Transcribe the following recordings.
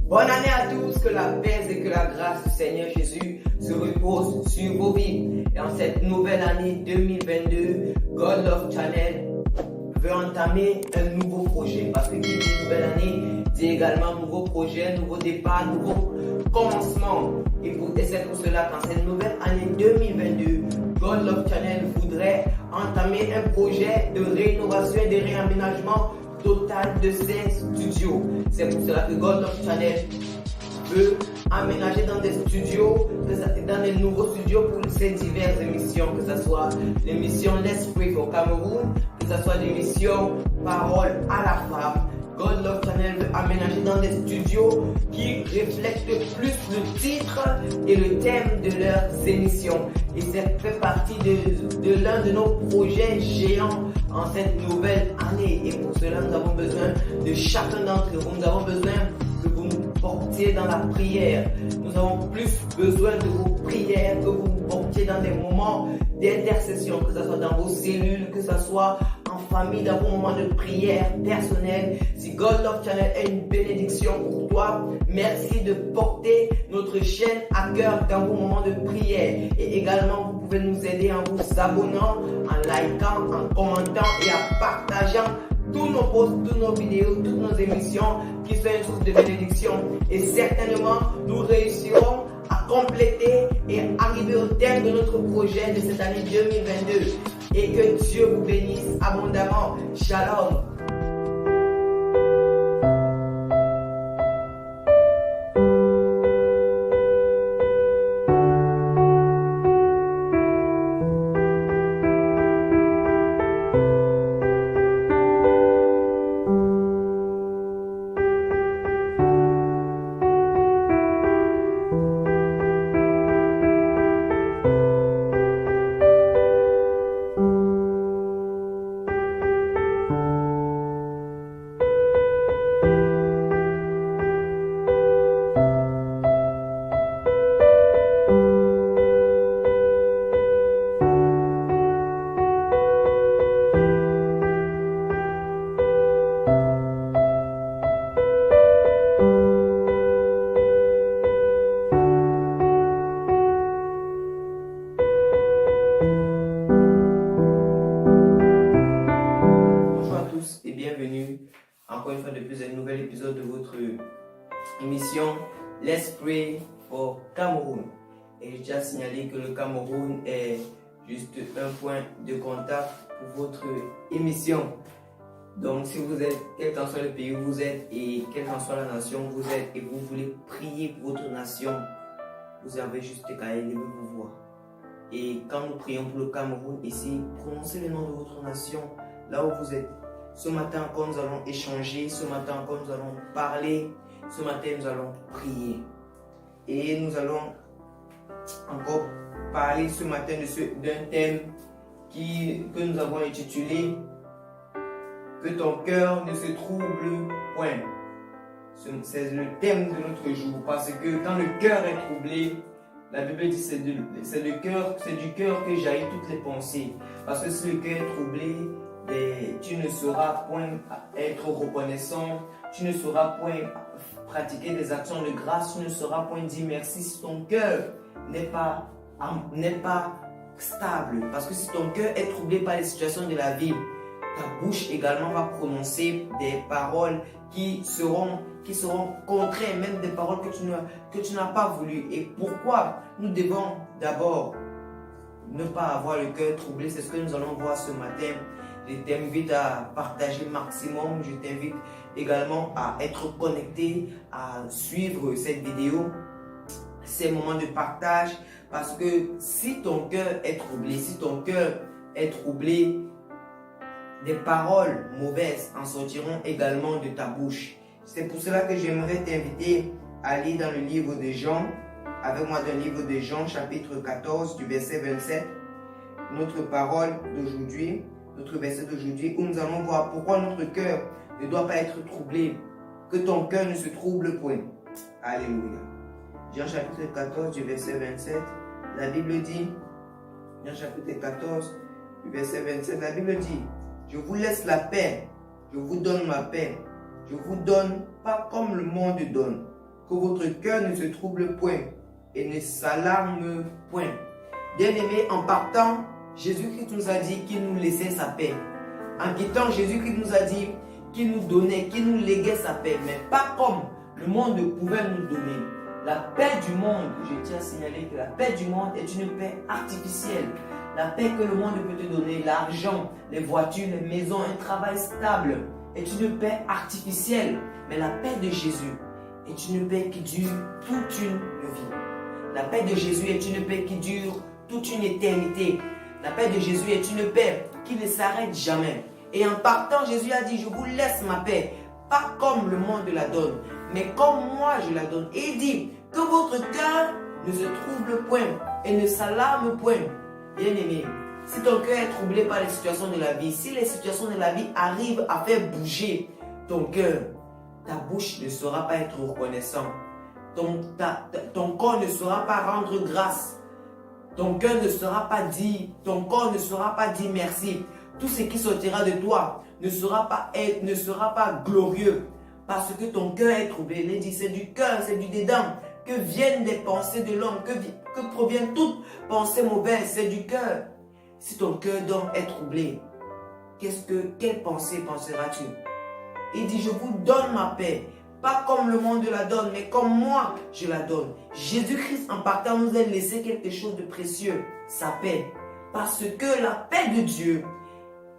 Bonne année à tous, que la paix et que la grâce du Seigneur Jésus se reposent sur vos vies. Et en cette nouvelle année 2022, God Love Channel veut entamer un nouveau projet. Parce que qui dit nouvelle année, dit également nouveau projet, nouveau départ, nouveau commencement. Et c'est pour cela qu'en cette nouvelle année 2022, God Love Channel voudrait entamer un projet de rénovation et de réaménagement total de ses studios. C'est pour cela que God Love Channel veut aménager dans des studios, dans des nouveaux studios pour ses diverses émissions, que ce soit l'émission Let's Pray for Cameroun, que ce soit l'émission Parole à la femme. God Love Channel veut aménager dans des studios qui reflètent plus le titre et le thème de leurs émissions. Et ça fait partie de l'un de nos projets géants en cette nouvelle année. Et pour cela, nous avons besoin de chacun d'entre vous. Nous avons besoin que vous nous portiez dans la prière. Nous avons plus besoin de vos prières, que vous nous portiez dans des moments d'intercession, que ce soit dans vos cellules, que ce soit en famille, dans vos moments de prière personnelle. Si God Love Channel est une bénédiction pour toi, merci de porter notre chaîne à cœur dans vos moments de prière. Et également, vous pouvez nous aider en vous abonnant, en likant, en commentant et en partageant tous nos posts, toutes nos vidéos, toutes nos émissions qui sont une source de bénédiction. Et certainement, nous réussirons à compléter et arriver au terme de notre projet de cette année 2022. Et que Dieu vous bénisse abondamment. Shalom. Encore une fois de plus, un nouvel épisode de votre émission Let's Pray for Cameroun. Et je tiens à signaler que le Cameroun est juste un point de contact pour votre émission. Donc si vous êtes, quel qu'en soit le pays où vous êtes et quelle qu'en soit la nation où vous êtes et vous voulez prier pour votre nation, vous avez juste qu'à élever vos voix. Et quand nous prions pour le Cameroun ici, prononcez le nom de votre nation là où vous êtes. Ce matin encore nous allons échanger, ce matin encore nous allons parler, ce matin nous allons prier. Et nous allons encore parler ce matin d'un thème que nous avons intitulé « Que ton cœur ne se trouble point ». C'est le thème de notre jour, parce que quand le cœur est troublé, la Bible dit c'est du cœur que jaillissent toutes les pensées. Parce que si le cœur est troublé, tu ne sauras point être reconnaissant, tu ne sauras point pratiquer des actions de grâce, tu ne sauras point dire merci si ton cœur n'est pas stable. Parce que si ton cœur est troublé par les situations de la vie, ta bouche également va prononcer des paroles qui seront contraires, même des paroles que tu n'as pas voulu. Et pourquoi nous devons d'abord ne pas avoir le cœur troublé? C'est ce que nous allons voir ce matin. Je t'invite à partager maximum. Je t'invite également à être connecté, à suivre cette vidéo, ces moments de partage. Parce que si ton cœur est troublé, des paroles mauvaises en sortiront également de ta bouche. C'est pour cela que j'aimerais t'inviter à aller dans le livre de Jean, avec moi dans le livre de Jean, chapitre 14, du verset 27. Notre parole d'aujourd'hui, notre verset d'aujourd'hui, où nous allons voir pourquoi notre cœur ne doit pas être troublé. Que ton cœur ne se trouble point. Alléluia. Jean chapitre 14 du verset 27, la Bible dit, Jean chapitre 14 du verset 27, la Bible dit, je vous laisse la paix, je vous donne ma paix, je vous donne pas comme le monde donne. que votre cœur ne se trouble point et ne s'alarme point. Bien-aimés, en partant, Jésus-Christ nous a dit qu'il nous laissait sa paix. En quittant, Jésus-Christ nous a dit qu'il nous donnait, qu'il nous léguait sa paix, mais pas comme le monde pouvait nous donner. La paix du monde, je tiens à signaler que la paix du monde est une paix artificielle. La paix que le monde peut te donner, l'argent, les voitures, les maisons, un travail stable, est une paix artificielle. Mais la paix de Jésus est une paix qui dure toute une vie. La paix de Jésus est une paix qui dure toute une éternité. La paix de Jésus est une paix qui ne s'arrête jamais. Et en partant, Jésus a dit, je vous laisse ma paix, pas comme le monde la donne, mais comme moi je la donne. Et il dit, que votre cœur ne se trouble point et ne s'alarme point. Bien-aimé, si ton cœur est troublé par les situations de la vie, si les situations de la vie arrivent à faire bouger ton cœur, ta bouche ne saura pas être reconnaissant. Ton corps ne saura pas rendre grâce. Ton cœur ne sera pas dit, ton corps ne sera pas dit merci. Tout ce qui sortira de toi ne sera pas glorieux parce que ton cœur est troublé. Il dit, c'est du cœur, c'est du dedans que viennent des pensées de l'homme, que proviennent toutes pensées mauvaises, c'est du cœur. Si ton cœur donc est troublé, quelle pensée penseras-tu? Il dit, je vous donne ma paix, pas comme le monde la donne, mais comme moi je la donne. Jésus-Christ en partant nous a laissé quelque chose de précieux, sa paix. Parce que la paix de Dieu,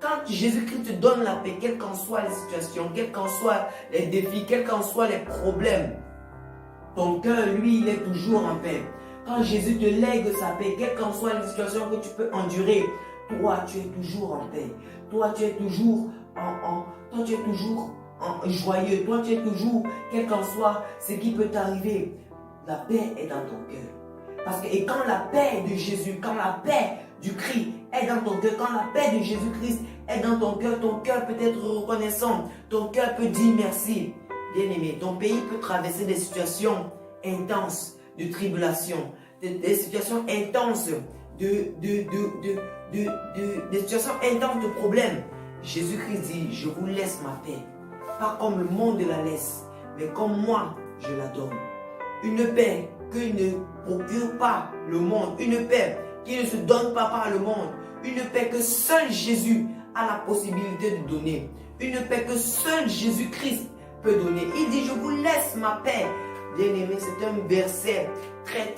quand Jésus-Christ te donne la paix, quelles qu'en soient les situations, quels qu'en soient les défis, quels qu'en soient les problèmes, ton cœur, lui, il est toujours en paix. Quand Jésus te lègue sa paix, quelles qu'en soient les situations que tu peux endurer, toi, tu es toujours en paix. Toi, tu es toujours joyeux. Toi, tu es toujours, quel qu'en soit ce qui peut t'arriver, la paix est dans ton cœur. Et quand la paix de Jésus, quand la paix du Christ est dans ton cœur, quand la paix de Jésus-Christ est dans ton cœur peut être reconnaissant, ton cœur peut dire merci. Bien-aimé, ton pays peut traverser des situations intenses de tribulation, des situations intenses des situations intenses de problèmes. Jésus-Christ dit, je vous laisse ma paix, pas comme le monde la laisse, mais comme moi je la donne. Une paix que ne procure pas le monde, une paix qui ne se donne pas par le monde, une paix que seul Jésus a la possibilité de donner, une paix que seul Jésus-Christ peut donner. Il dit, je vous laisse ma paix. Bien-aimé, c'est un verset très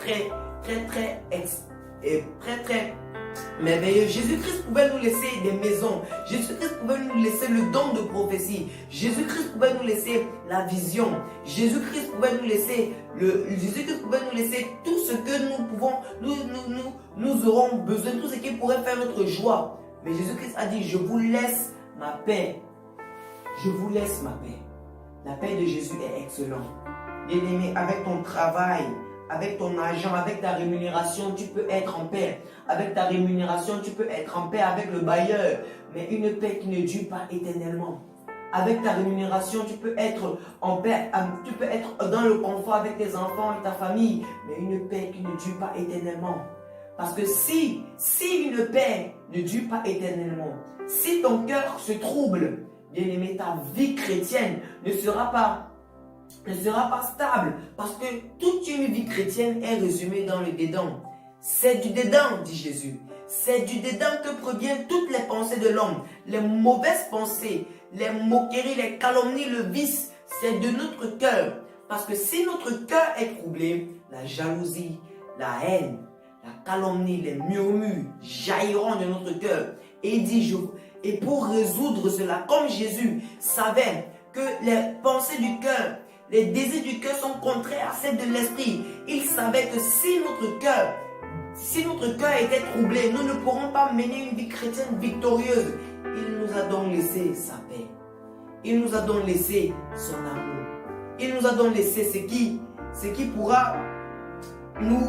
merveilleux. Jésus-Christ pouvait nous laisser des maisons. Jésus-Christ pouvait nous laisser le don de prophétie. Jésus-Christ pouvait nous laisser la vision. Jésus-Christ pouvait nous laisser tout ce que nous pouvons, nous aurons besoin, tout ce qui pourrait faire notre joie. Mais Jésus-Christ a dit, je vous laisse ma paix. Je vous laisse ma paix. La paix de Jésus est excellente. Bien-aimé, avec ton travail, avec ton argent, avec ta rémunération, tu peux être en paix. Avec ta rémunération, tu peux être en paix avec le bailleur. Mais une paix qui ne dure pas éternellement. Avec ta rémunération, tu peux être en paix. Tu peux être dans le confort avec tes enfants et ta famille. Mais une paix qui ne dure pas éternellement. Parce que si une paix ne dure pas éternellement, si ton cœur se trouble, bien-aimé, ta vie chrétienne ne sera pas stable, parce que toute une vie chrétienne est résumée dans le dedans. C'est du dedans, dit Jésus. C'est du dedans que proviennent toutes les pensées de l'homme. Les mauvaises pensées, les moqueries, les calomnies, le vice, c'est de notre cœur. Parce que si notre cœur est troublé, la jalousie, la haine, la calomnie, les murmures jailliront de notre cœur. Et il dit, et pour résoudre cela, comme Jésus savait que les pensées du cœur, les désirs du cœur sont contraires à celles de l'esprit. Il savait que si notre cœur était troublé, nous ne pourrons pas mener une vie chrétienne victorieuse. Il nous a donc laissé sa paix. Il nous a donc laissé son amour. Il nous a donc laissé ce qui pourra nous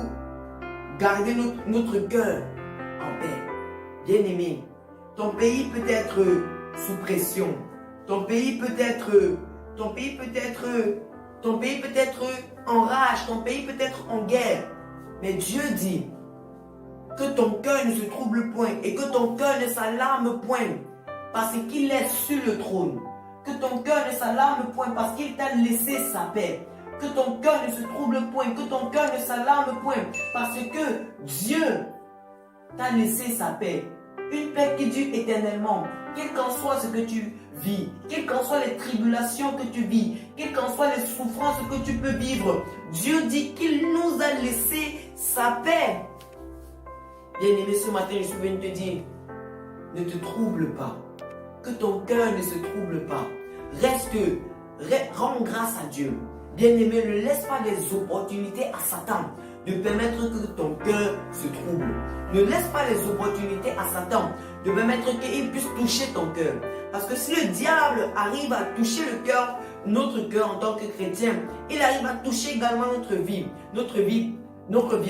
garder notre cœur en paix. Bien-aimé, ton pays peut être sous pression. Ton pays peut être en rage, ton pays peut être en guerre. Mais Dieu dit que ton cœur ne se trouble point et que ton cœur ne s'alarme point parce qu'il est sur le trône. Que ton cœur ne s'alarme point parce qu'il t'a laissé sa paix. Que ton cœur ne se trouble point, que ton cœur ne s'alarme point. Parce que Dieu t'a laissé sa paix. Une paix qui dure éternellement. Quel qu'en soit ce que tu vis, quelles qu'en soient les tribulations que tu vis, quelles qu'en soient les souffrances que tu peux vivre, Dieu dit qu'il nous a laissé sa paix. Bien-aimé, ce matin, je suis venu te dire, ne te trouble pas. Que ton cœur ne se trouble pas. Rends grâce à Dieu. Bien-aimé, ne laisse pas les opportunités à Satan de permettre que ton cœur se trouble. Ne laisse pas les opportunités à Satan de permettre qu'il puisse toucher ton cœur. Parce que si le diable arrive à toucher le cœur, notre cœur en tant que chrétien, il arrive à toucher également notre vie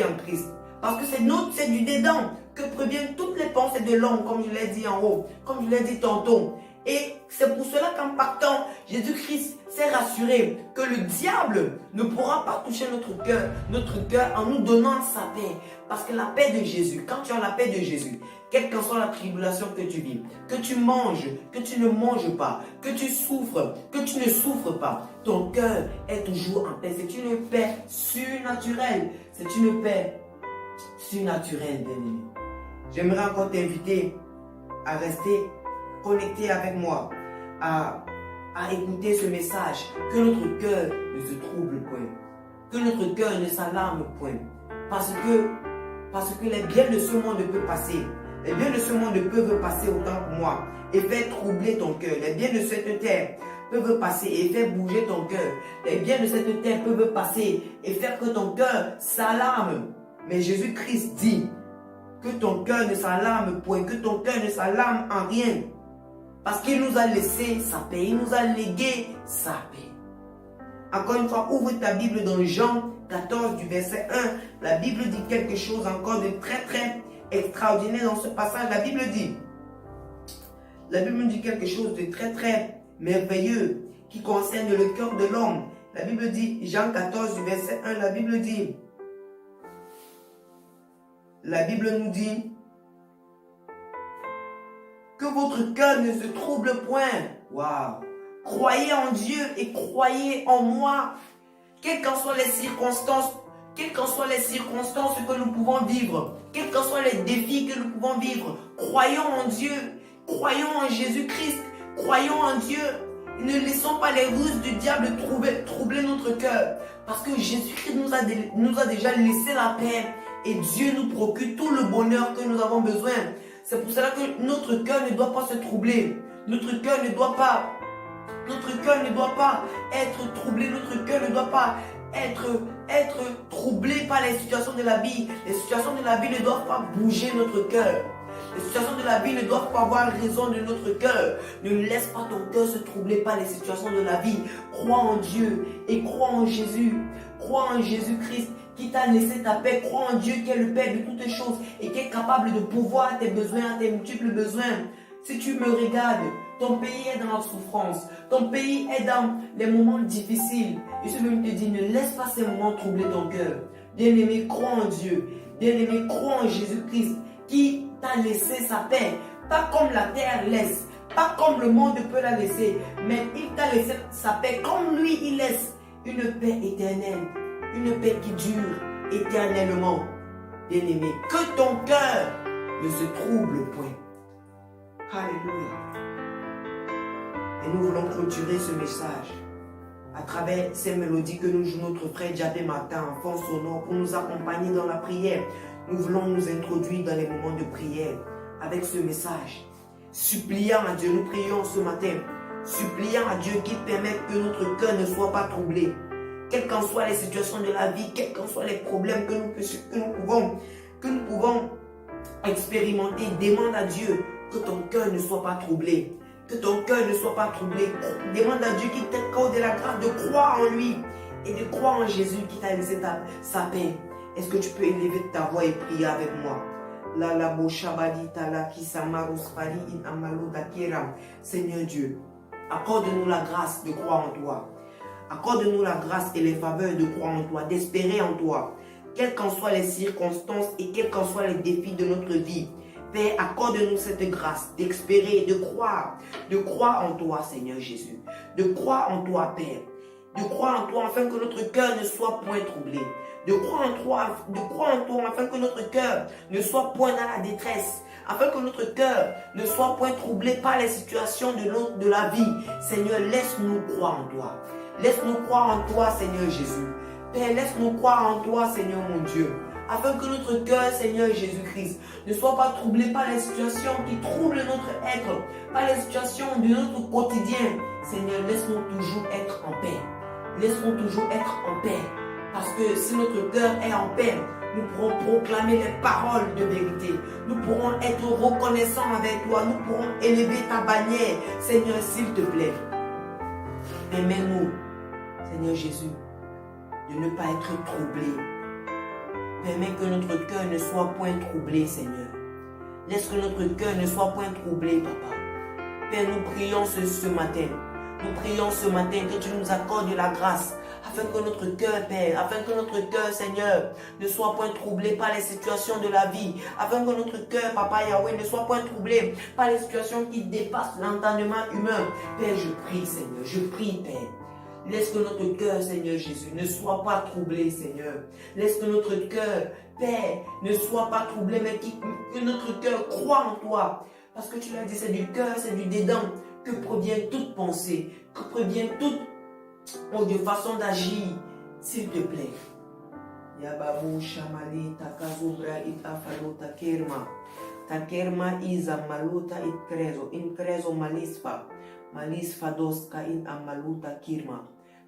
en Christ. Parce que c'est du dedans que proviennent toutes les pensées de l'homme, comme je l'ai dit en haut, comme je l'ai dit tantôt. Et c'est pour cela qu'en partant, Jésus-Christ s'est rassuré que le diable ne pourra pas toucher notre cœur en nous donnant sa paix. Parce que la paix de Jésus, quand tu as la paix de Jésus, quelle qu'en soit la tribulation que tu vis, que tu manges, que tu ne manges pas, que tu souffres, que tu ne souffres pas, ton cœur est toujours en paix. C'est une paix surnaturelle. C'est une paix surnaturelle, bien-aimé. J'aimerais encore t'inviter à rester connecté avec moi, à écouter ce message, que notre cœur ne se trouble point, que notre cœur ne s'alarme point, parce que les biens de ce monde peuvent passer, les biens de ce monde peuvent passer autant que moi, et faire troubler ton cœur. Les biens de cette terre peuvent passer et faire bouger ton cœur. Les biens de cette terre peuvent passer et faire que ton cœur s'alarme. Mais Jésus-Christ dit que ton cœur ne s'alarme point, que ton cœur ne s'alarme en rien. Parce qu'il nous a laissé sa paix, il nous a légué sa paix. Encore une fois, ouvre ta Bible dans Jean 14 du verset 1. La Bible dit quelque chose encore de très très extraordinaire dans ce passage. La Bible dit quelque chose de très très merveilleux qui concerne le cœur de l'homme. La Bible dit, Jean 14 du verset 1, la Bible nous dit que votre cœur ne se trouble point. Waouh! Croyez en Dieu et croyez en moi. Quelles qu'en soient les circonstances que nous pouvons vivre, quels qu'en soient les défis que nous pouvons vivre, croyons en Dieu, croyons en Jésus-Christ, croyons en Dieu. Ne laissons pas les ruses du diable troubler notre cœur. Parce que Jésus-Christ nous a déjà laissé la paix. Et Dieu nous procure tout le bonheur que nous avons besoin. C'est pour cela que notre cœur ne doit pas se troubler. Notre cœur ne doit pas être troublé. Notre cœur ne doit pas être troublé par les situations de la vie. Les situations de la vie ne doivent pas bouger notre cœur. Les situations de la vie ne doivent pas avoir raison de notre cœur. Ne laisse pas ton cœur se troubler par les situations de la vie. Crois en Dieu et crois en Jésus. Crois en Jésus-Christ qui t'a laissé ta paix. Crois en Dieu qui est le Père de toutes choses et qui est capable de pourvoir à tes besoins, à tes multiples besoins. Si tu me regardes, ton pays est dans la souffrance. Ton pays est dans les moments difficiles. Et je veux te dire, ne laisse pas ces moments troubler ton cœur. Bien-aimé, crois en Dieu. Bien-aimé, crois en Jésus-Christ qui t'a laissé sa paix. Pas comme la terre laisse. Pas comme le monde peut la laisser. Mais il t'a laissé sa paix comme lui il laisse. Une paix éternelle. Une paix qui dure éternellement. Bien-aimé, que ton cœur ne se trouble point. Alléluia. Et nous voulons clôturer ce message à travers ces mélodies que nous jouons notre frère Djabé Martin en fond sonore pour nous accompagner dans la prière. Nous voulons nous introduire dans les moments de prière avec ce message. Suppliant à Dieu, nous prions ce matin. Suppliant à Dieu qu'il permette que notre cœur ne soit pas troublé. Quelles qu'en soient les situations de la vie, quels qu'en soient les problèmes que nous pouvons expérimenter, demande à Dieu que ton cœur ne soit pas troublé. Que ton cœur ne soit pas troublé. Demande à Dieu qu'il t'accorde la grâce de croire en lui et de croire en Jésus qui t'a laissé sa paix. Est-ce que tu peux élever ta voix et prier avec moi? Seigneur Dieu, accorde-nous la grâce de croire en toi. Accorde-nous la grâce et les faveurs de croire en toi, d'espérer en toi. Quelles qu'en soient les circonstances et quels qu'en soient les défis de notre vie, Père, accorde-nous cette grâce d'espérer, de croire en toi, Seigneur Jésus. De croire en toi, Père. de croire en toi afin que notre cœur ne soit point troublé, de croire en toi afin que notre cœur ne soit point dans la détresse, afin que notre cœur ne soit point troublé par les situations de la vie. Seigneur, laisse-nous croire en toi. Laisse-nous croire en toi, Seigneur Jésus. Père, laisse-nous croire en toi, Seigneur mon Dieu, afin que notre cœur, Seigneur Jésus-Christ, ne soit pas troublé par les situations qui troublent notre être, par les situations de notre quotidien. Seigneur, laisse-nous toujours être en paix. Laisse-nous toujours être en paix. Parce que si notre cœur est en paix, nous pourrons proclamer les paroles de vérité. Nous pourrons être reconnaissants avec toi. Nous pourrons élever ta bannière. Seigneur, s'il te plaît, permets-nous, Seigneur Jésus, de ne pas être troublés. Permets que notre cœur ne soit point troublé, Seigneur. Laisse que notre cœur ne soit point troublé, Papa. Père, nous prions ce matin. Nous prions ce matin que tu nous accordes de la grâce afin que notre cœur, Père, afin que notre cœur, Seigneur, ne soit point troublé par les situations de la vie, afin que notre cœur, Papa Yahweh, ne soit point troublé par les situations qui dépassent l'entendement humain. Père, je prie, Seigneur, je prie, Père. Laisse que notre cœur, Seigneur Jésus, ne soit pas troublé, Seigneur. Laisse que notre cœur, Père, ne soit pas troublé, mais que notre cœur croit en toi. Parce que tu l'as dit, c'est du cœur, c'est du dedans que provient toute pensée, que provient toute façon d'agir. S'il te plaît. Yababu shamali takazubra it afalo takerma. Takerma isa maluta it krezo. In krezo malisfa. Malisfa doska in amaluta kirma.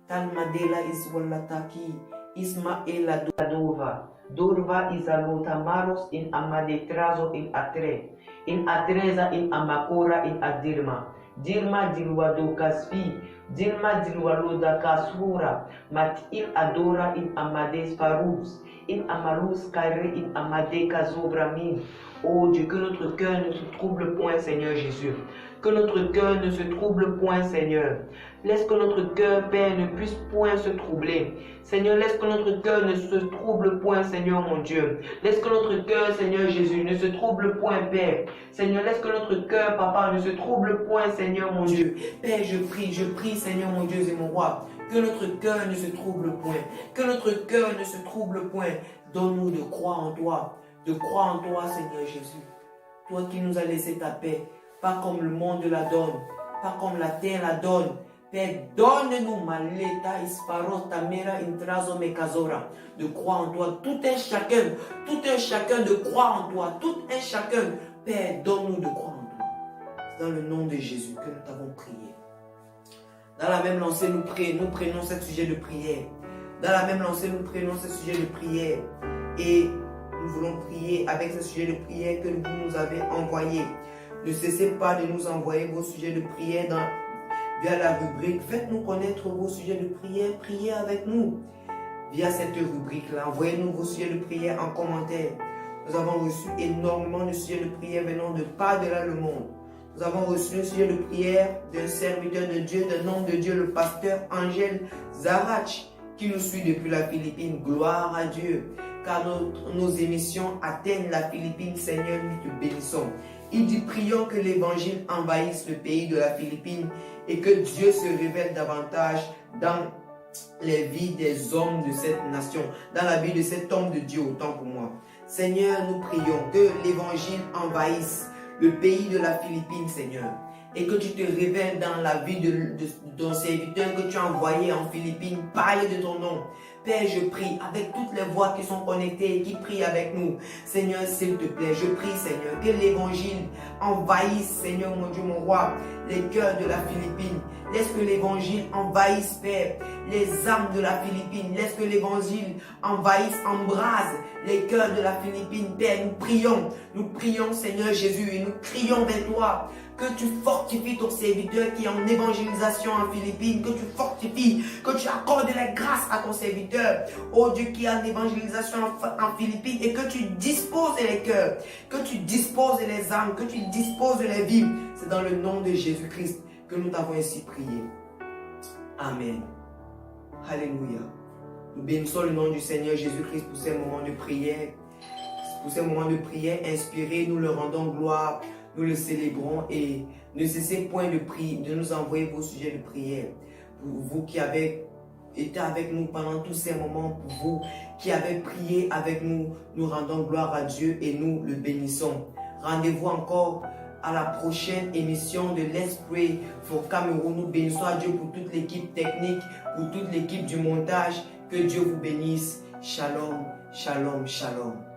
Talmadela is walataki. Isma ela dova. Durva izaluta maros in amadetrazo in atre. In atreza in amakora in adirma. Dirma dilwado kasfi. Dilma dilwaloda kasura. Mat il adora in amades farous. In amalus kare in amade kazobramin. Oh Dieu, que notre cœur ne se trouble point, Seigneur Jésus. Que notre cœur ne se trouble point, Seigneur. Laisse que notre cœur, Père, ne puisse point se troubler. Seigneur, laisse que notre cœur ne se trouble point, Seigneur mon Dieu. Laisse que notre cœur, Seigneur Jésus, ne se trouble point, Père. Seigneur, laisse que notre cœur, Papa, ne se trouble point, Seigneur mon Dieu. Père, je prie, Seigneur mon Dieu et mon roi, que notre cœur ne se trouble point. Que notre cœur ne se trouble point. Donne-nous de croire en toi. De croire en toi, Seigneur Jésus. Toi qui nous as laissé ta paix, pas comme le monde la donne, pas comme la terre la donne. Père, donne-nous maleta isparo tamera intrazo mekazora, de croire en toi, tout un chacun de croire en toi, tout un chacun. Père, donne-nous de croire en toi. C'est dans le nom de Jésus que nous t'avons prié. Dans la même lancée, nous prenons ce sujet de prière. Dans la même lancée, nous prenons ce sujet de prière. Et nous voulons prier avec ce sujet de prière que vous nous avez envoyé. Ne cessez pas de nous envoyer vos sujets de prière via la rubrique. Faites-nous connaître vos sujets de prière. Priez avec nous via cette rubrique-là. Envoyez-nous vos sujets de prière en commentaire. Nous avons reçu énormément de sujets de prière venant de par-delà le monde. Nous avons reçu un sujet de prière d'un serviteur de Dieu, d'un homme de Dieu, le pasteur Angèle Zarach, qui nous suit depuis la Philippine. Gloire à Dieu. Car nos émissions atteignent la Philippine. Seigneur, nous te bénissons. Il dit, prions que l'évangile envahisse le pays de la Philippine et que Dieu se révèle davantage dans les vies des hommes de cette nation, dans la vie de cet homme de Dieu, autant pour moi. Seigneur, nous prions que l'évangile envahisse le pays de la Philippine, Seigneur, et que tu te révèles dans la vie de ton serviteur que tu as envoyé en Philippines. Parle de ton nom. Père, je prie avec toutes les voix qui sont connectées et qui prient avec nous. Seigneur, s'il te plaît, je prie, Seigneur, que l'évangile envahisse, Seigneur, mon Dieu, mon roi, les cœurs de la Philippine. Laisse que l'évangile envahisse, Père, les âmes de la Philippine. Laisse que l'évangile envahisse, embrase les cœurs de la Philippine. Père, nous prions, Seigneur Jésus, et nous crions vers toi. Que tu fortifies ton serviteur qui est en évangélisation en Philippines, que tu fortifies, que tu accordes la grâce à ton serviteur, oh Dieu, qui est en évangélisation en Philippines, et que tu disposes les cœurs, que tu disposes les âmes, que tu disposes les vies. C'est dans le nom de Jésus-Christ que nous t'avons ainsi prié. Amen. Alléluia. Nous bénissons le nom du Seigneur Jésus-Christ pour ces moments de prière. Pour ces moments de prière inspirés, nous le rendons gloire. Nous le célébrons et ne cessez point de prier, de nous envoyer vos sujets de prière. Pour vous qui avez été avec nous pendant tous ces moments, pour vous qui avez prié avec nous. Nous rendons gloire à Dieu et nous le bénissons. Rendez-vous encore à la prochaine émission de Let's Pray for Cameroun. Nous bénissons à Dieu pour toute l'équipe technique, pour toute l'équipe du montage. Que Dieu vous bénisse. Shalom, shalom, shalom.